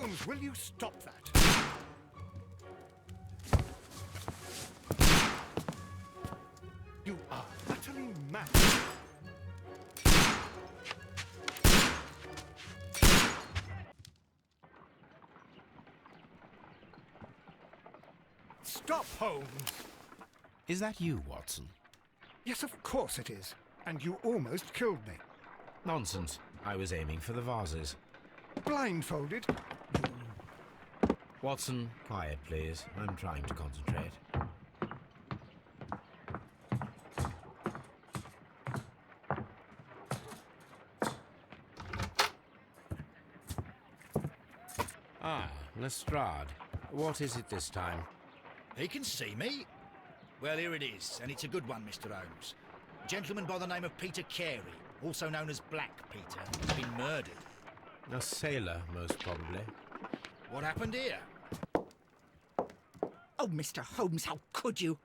Holmes, will you stop that? You are utterly mad. Stop, Holmes! Is that you, Watson? Yes, of course it is. And you almost killed me. Nonsense. I was aiming for the vases. Blindfolded? Watson, quiet, please. I'm trying to concentrate. Ah, Lestrade. What is it this time? He can see me. Well, here it is, and it's a good one, Mr. Holmes. A gentleman by the name of Peter Carey, also known as Black Peter, has been murdered. A sailor, most probably. What happened here? Oh, Mr. Holmes, how could you?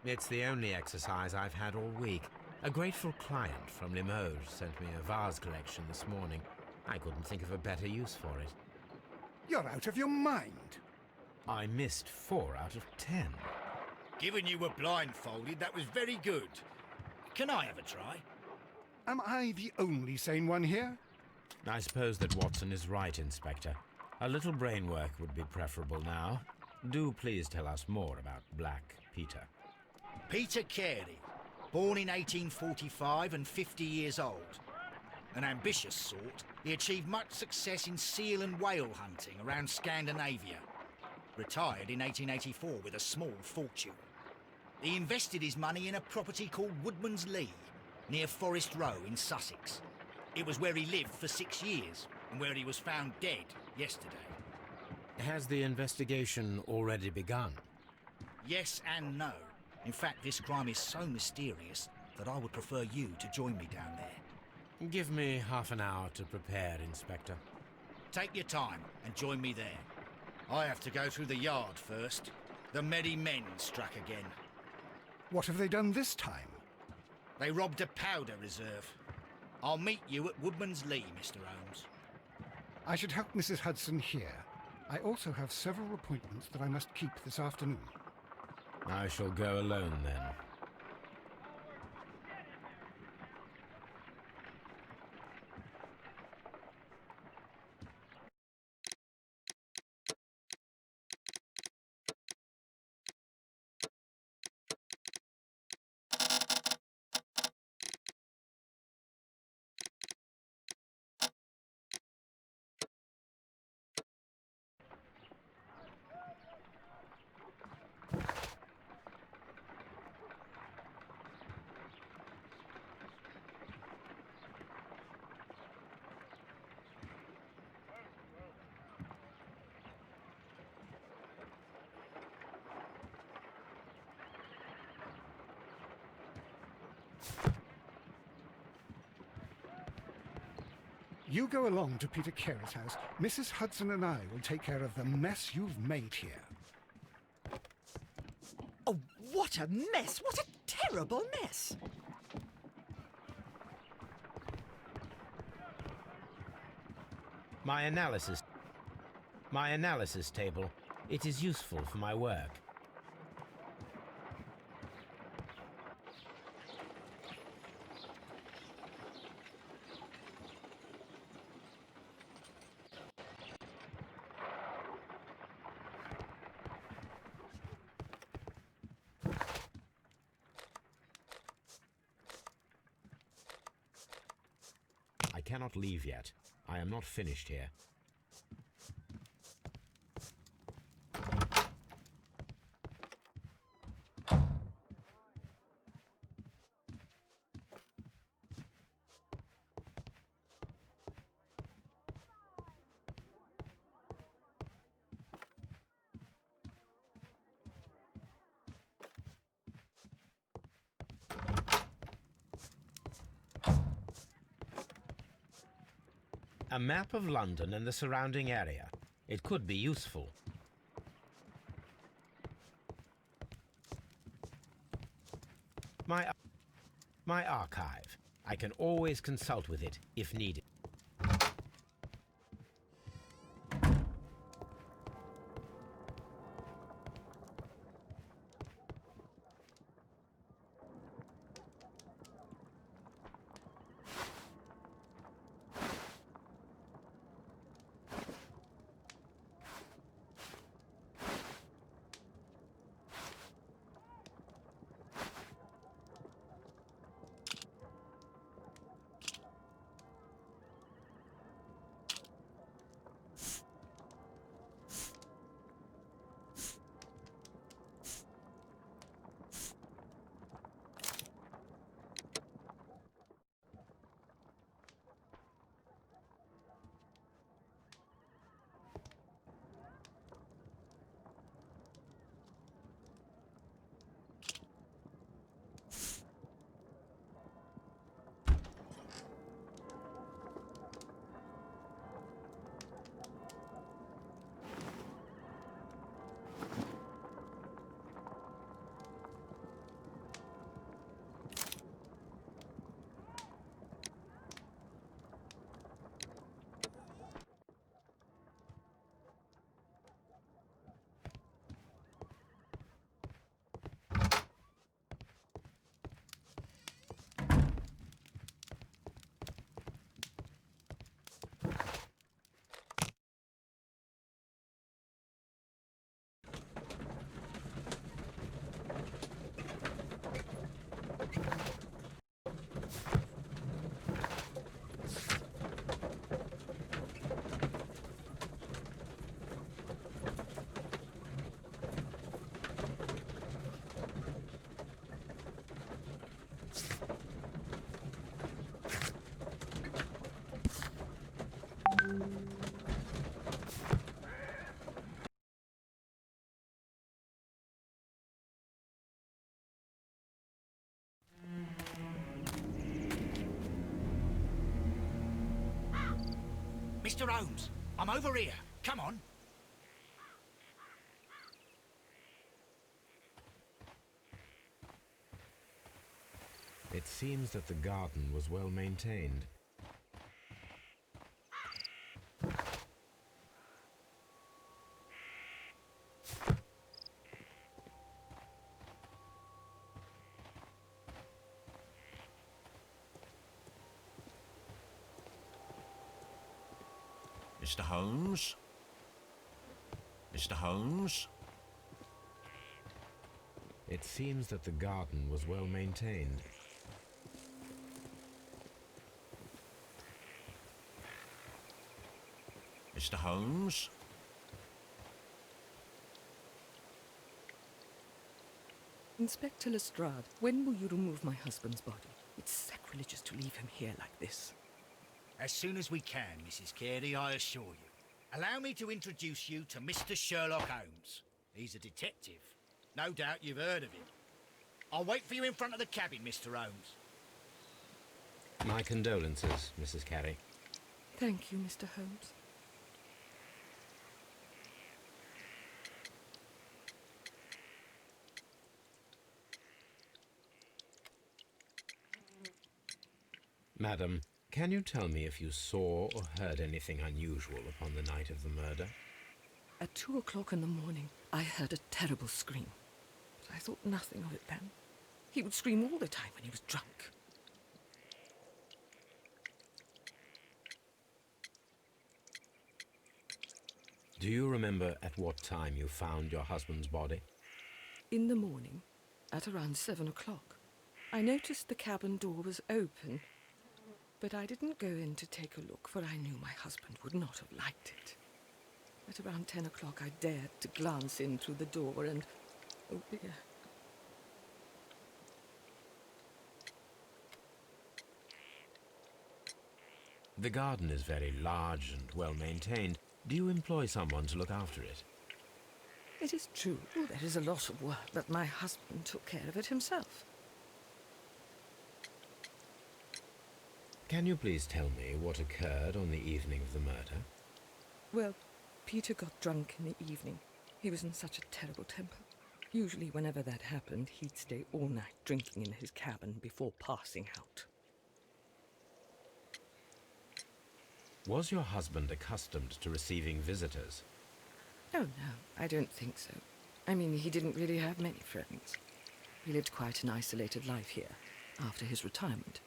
It's the only exercise I've had all week. A grateful client from Limoges sent me a vase collection this morning. I couldn't think of a better use for it. You're out of your mind. I missed 4 out of 10. Given you were blindfolded, that was very good. Can I have a try? Am I the only sane one here? I suppose that Watson is right, Inspector. A little brain work would be preferable now. Do please tell us more about Black Peter. Peter Carey, born in 1845 and 50 years old. An ambitious sort, he achieved much success in seal and whale hunting around Scandinavia. Retired in 1884 with a small fortune. He invested his money in a property called Woodman's Lee, near Forest Row in Sussex. It was where he lived for 6 years, and where he was found dead yesterday. Has the investigation already begun? Yes and no. In fact, this crime is so mysterious that I would prefer you to join me down there. Give me half an hour to prepare, Inspector. Take your time and join me there. I have to go through the yard first. The merry men struck again. What have they done this time? They robbed a powder reserve. I'll meet you at Woodman's Lee, Mr. Holmes. I should help Mrs. Hudson here. I also have several appointments that I must keep this afternoon. I shall go alone, then. You go along to Peter Carey's house. Mrs. Hudson and I will take care of the mess you've made here. Oh, what a mess! What a terrible mess! My analysis table. It is useful for my work. I cannot leave yet. I am not finished here. A map of London and the surrounding area. It could be useful. My archive. I can always consult with it if needed. Mr. Holmes, I'm over here. Come on. It seems that the garden was well maintained. Mr. Holmes? Mr. Holmes? It seems that the garden was well maintained. Mr. Holmes? Inspector Lestrade, when will you remove my husband's body? It's sacrilegious to leave him here like this. As soon as we can, Mrs. Carey, I assure you. Allow me to introduce you to Mr. Sherlock Holmes. He's a detective. No doubt you've heard of him. I'll wait for you in front of the cabin, Mr. Holmes. My condolences, Mrs. Carey. Thank you, Mr. Holmes. Madam, can you tell me if you saw or heard anything unusual upon the night of the murder? At 2 o'clock in the morning, I heard a terrible scream. But I thought nothing of it then. He would scream all the time when he was drunk. Do you remember at what time you found your husband's body? In the morning, at around 7 o'clock, I noticed the cabin door was open. But I didn't go in to take a look, for I knew my husband would not have liked it. At around 10 o'clock, I dared to glance in through the door and... oh dear. The garden is very large and well maintained. Do you employ someone to look after it? It is true, there is a lot of work, but my husband took care of it himself. Can you please tell me what occurred on the evening of the murder? Well, Peter got drunk in the evening. He was in such a terrible temper. Usually whenever that happened, he'd stay all night drinking in his cabin before passing out. Was your husband accustomed to receiving visitors? Oh, no, I don't think so. I mean, he didn't really have many friends. He lived quite an isolated life here, after his retirement.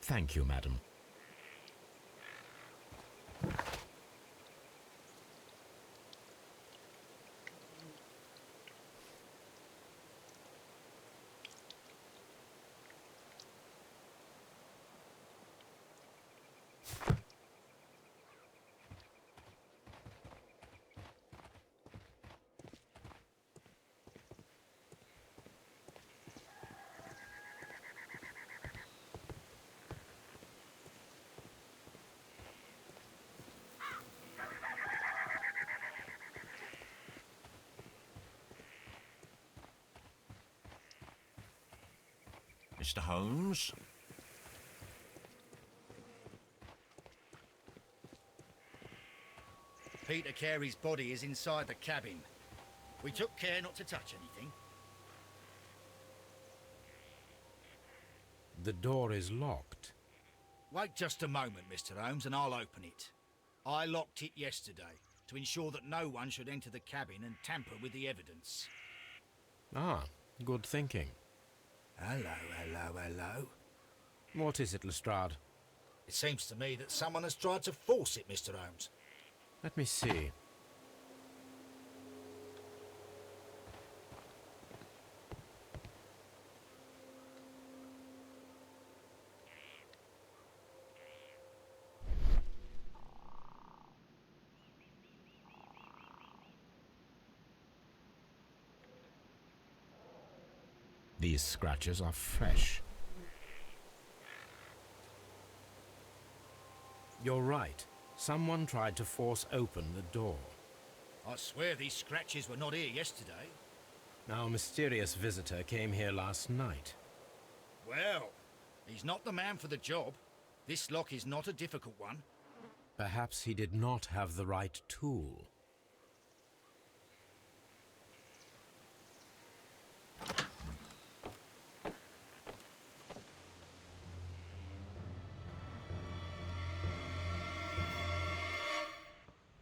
Thank you, madam. Mr. Holmes? Peter Carey's body is inside the cabin. We took care not to touch anything. The door is locked. Wait just a moment, Mr. Holmes, and I'll open it. I locked it yesterday to ensure that no one should enter the cabin and tamper with the evidence. Ah, good thinking. Hello. What is it, Lestrade? It seems to me that someone has tried to force it, Mr. Holmes. Let me see. These scratches are fresh. You're right. Someone tried to force open the door. I swear these scratches were not here yesterday. Our mysterious visitor came here last night. Well, he's not the man for the job. This lock is not a difficult one. Perhaps he did not have the right tool.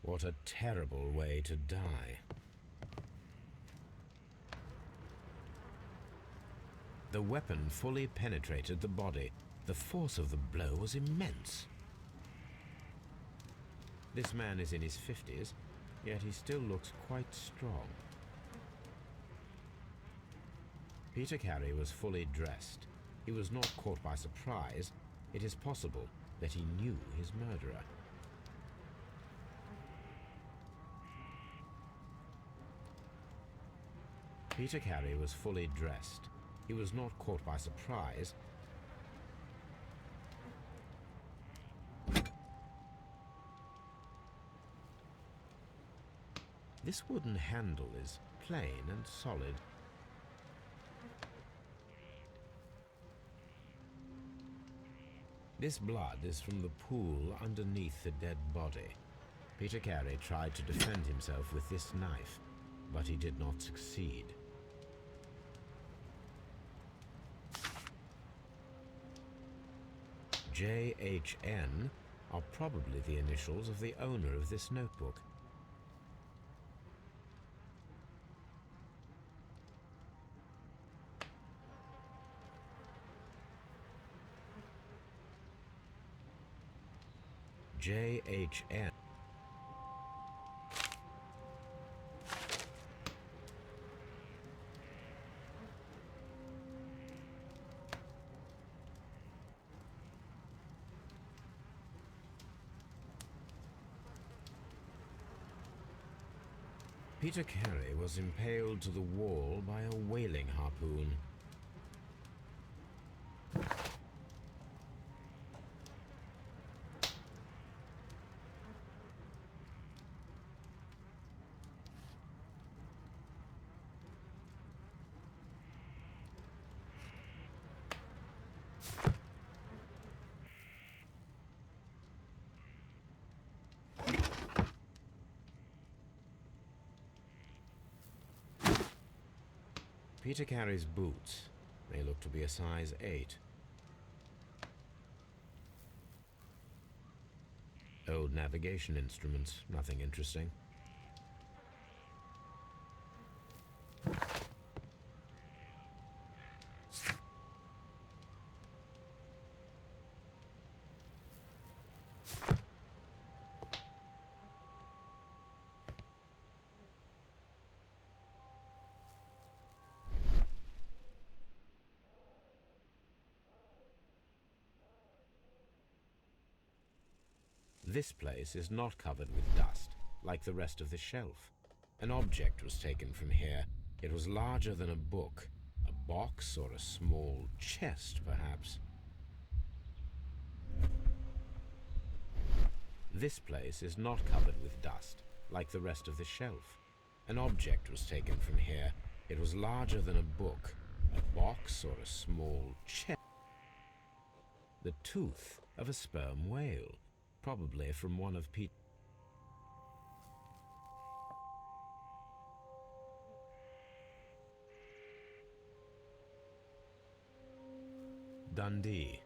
What a terrible way to die. The weapon fully penetrated the body. The force of the blow was immense. This man is in his 50s, yet he still looks quite strong. Peter Carey was fully dressed. He was not caught by surprise. It is possible that he knew his murderer. Peter Carey was fully dressed. He was not caught by surprise. This wooden handle is plain and solid. This blood is from the pool underneath the dead body. Peter Carey tried to defend himself with this knife, but he did not succeed. JHN are probably the initials of the owner of this notebook. JHN. Peter Carey was impaled to the wall by a whaling harpoon. Peter Carey's boots. They look to be a size 8. Old navigation instruments, nothing interesting. This place is not covered with dust, like the rest of the shelf. An object was taken from here. It was larger than a book, a box or a small chest, perhaps. This place is not covered with dust, like the rest of the shelf. An object was taken from here. It was larger than a book, a box or a small chest. The tooth of a sperm whale, probably from one of Peter's. Dundee.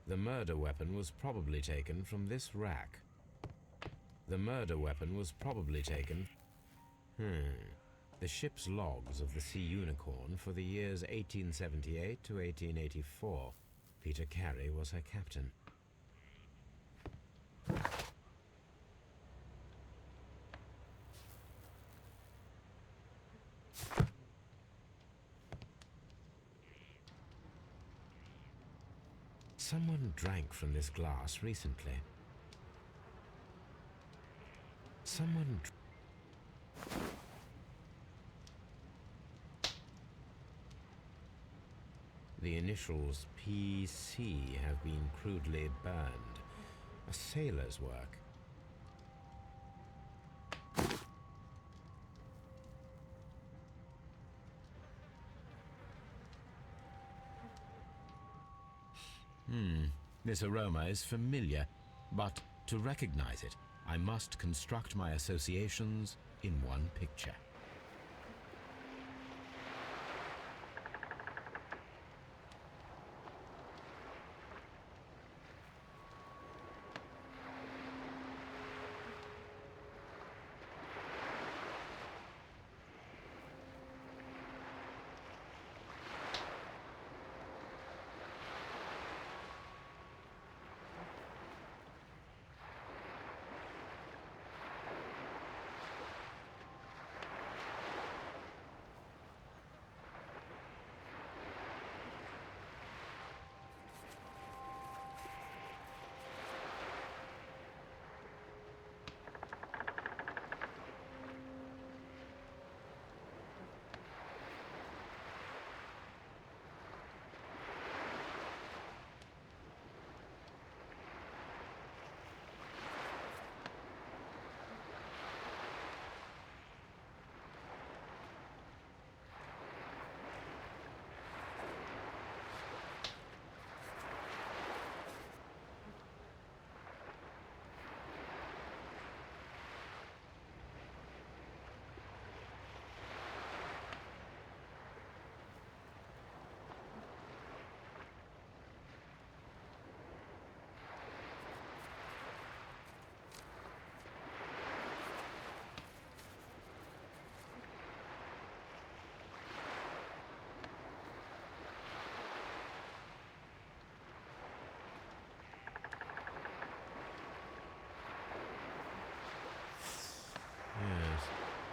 The murder weapon was probably taken from this rack. The murder weapon was probably taken. The ship's logs of the Sea Unicorn for the years 1878 to 1884. Peter Carey was her captain. Someone drank from this glass recently. Someone. The initials PC have been crudely burned. A sailor's work. This aroma is familiar, but to recognize it, I must construct my associations in one picture.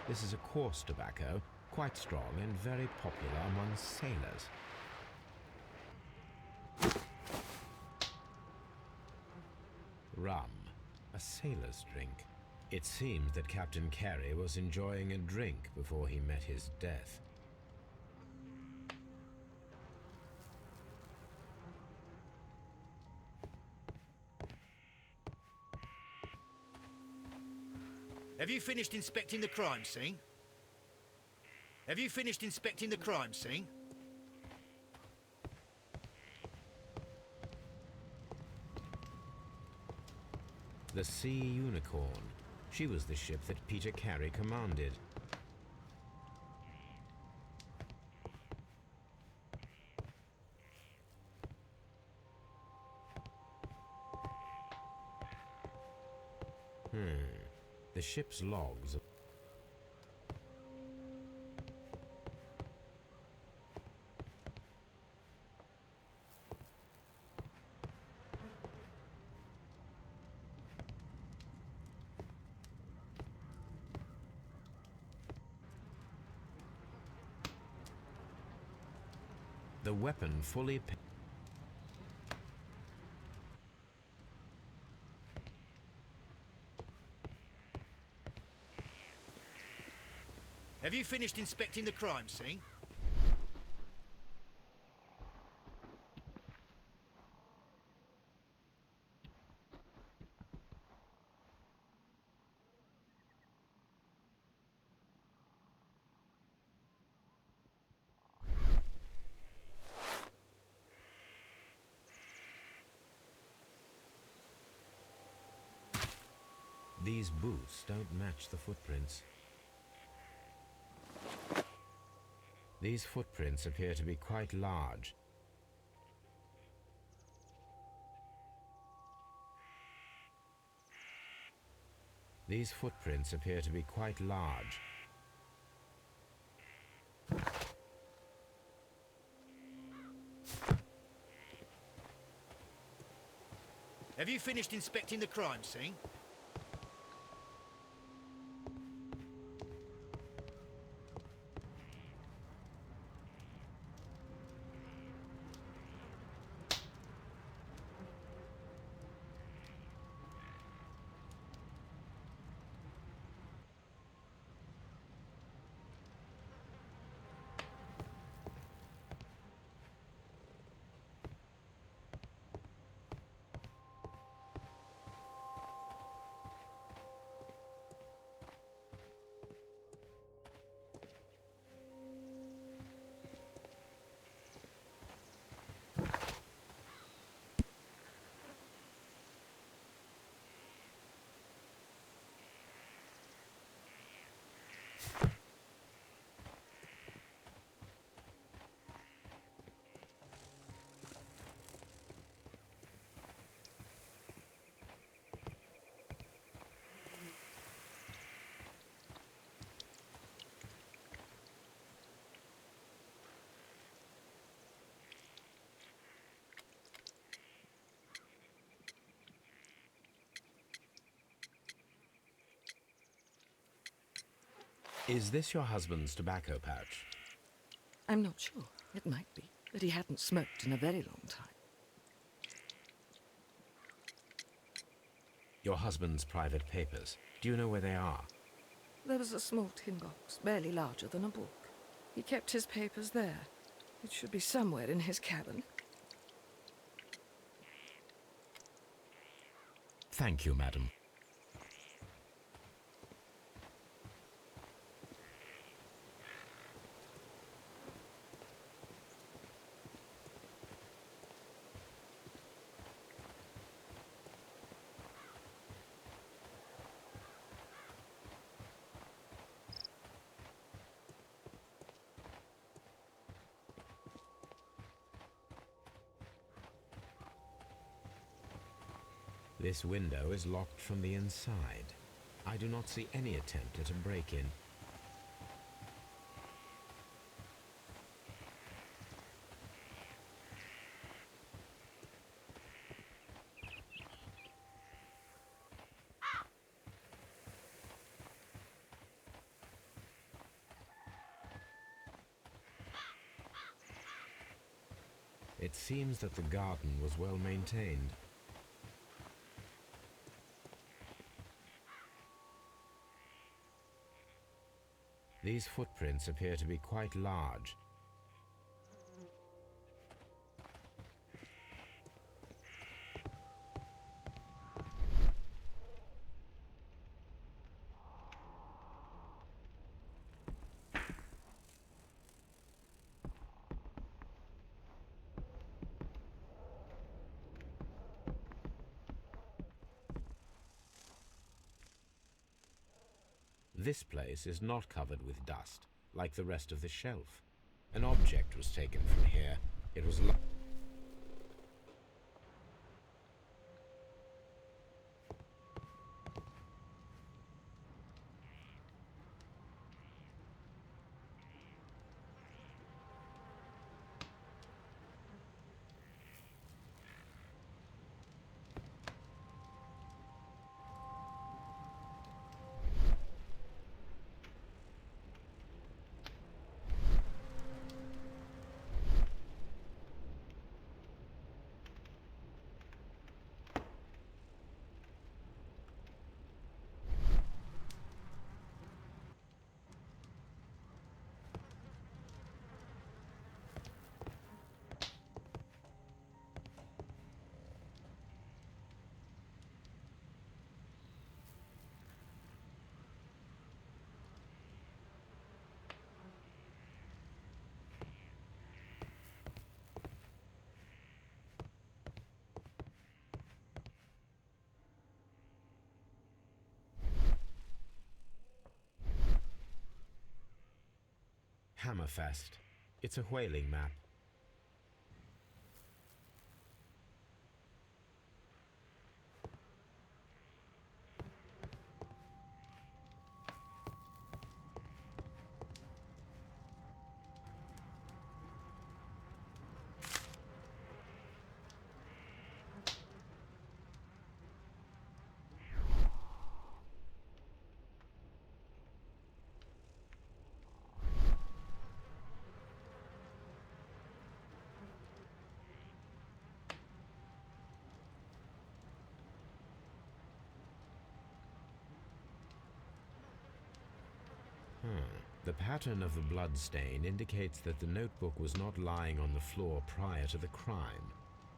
This is a coarse tobacco, quite strong and very popular among sailors. Rum, a sailor's drink. It seems that Captain Carey was enjoying a drink before he met his death. Have you finished inspecting the crime scene? Have you finished inspecting the crime scene? The Sea Unicorn. She was the ship that Peter Carey commanded. The ship's logs. The weapon fully... Have you finished inspecting the crime scene? These boots don't match the footprints. These footprints appear to be quite large. These footprints appear to be quite large. Have you finished inspecting the crime scene? Is this your husband's tobacco pouch? I'm not sure. It might be, but he hadn't smoked in a very long time. Your husband's private papers. Do you know where they are? There was a small tin box, barely larger than a book. He kept his papers there. It should be somewhere in his cabin. Thank you, madam. This window is locked from the inside. I do not see any attempt at a break-in. It seems that the garden was well maintained. These footprints appear to be quite large. This place is not covered with dust, like the rest of the shelf. An object was taken from here. It was Hammerfest. It's a whaling map. The pattern of the blood stain indicates that the notebook was not lying on the floor prior to the crime,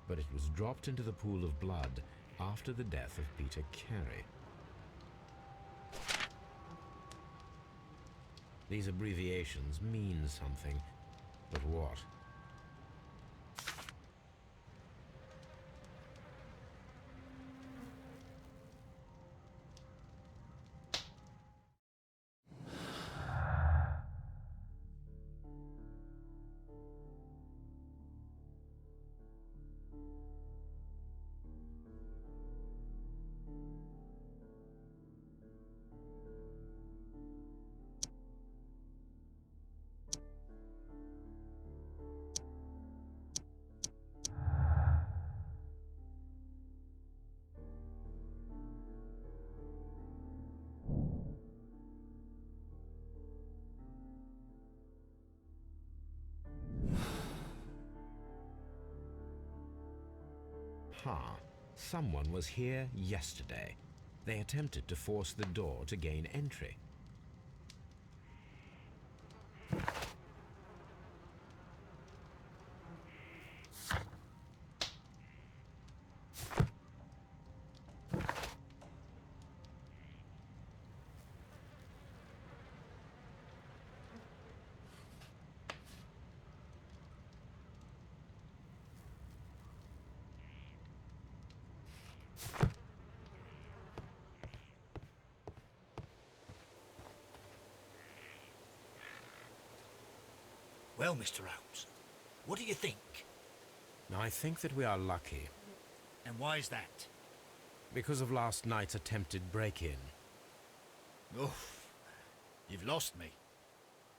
but it was dropped into the pool of blood after the death of Peter Carey. These abbreviations mean something, but what? Someone was here yesterday. They attempted to force the door to gain entry. Well, Mr. Holmes, what do you think? I think that we are lucky, And why is that? because of last night's attempted break-in. Oof, you've lost me.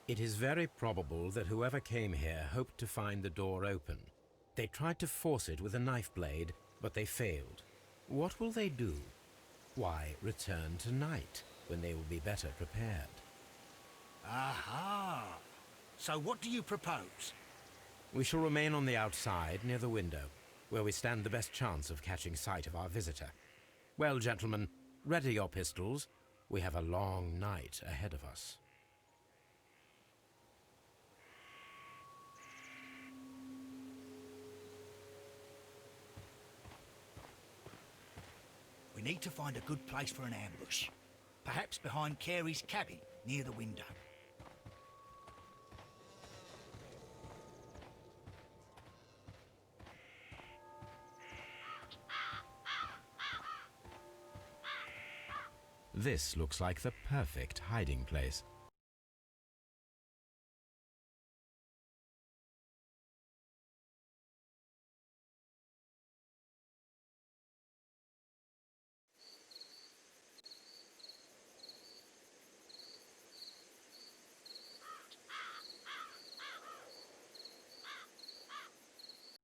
It is very probable that whoever came here hoped to find the door open. They tried to force it with a knife blade, but they failed. What will they do? Why, return tonight, when they will be better prepared. Aha! So what do you propose? We shall remain on the outside, near the window, where we stand the best chance of catching sight of our visitor. Well, gentlemen, ready your pistols. We have a long night ahead of us. We need to find a good place for an ambush. Perhaps behind Carey's cabin, near the window. This looks like the perfect hiding place.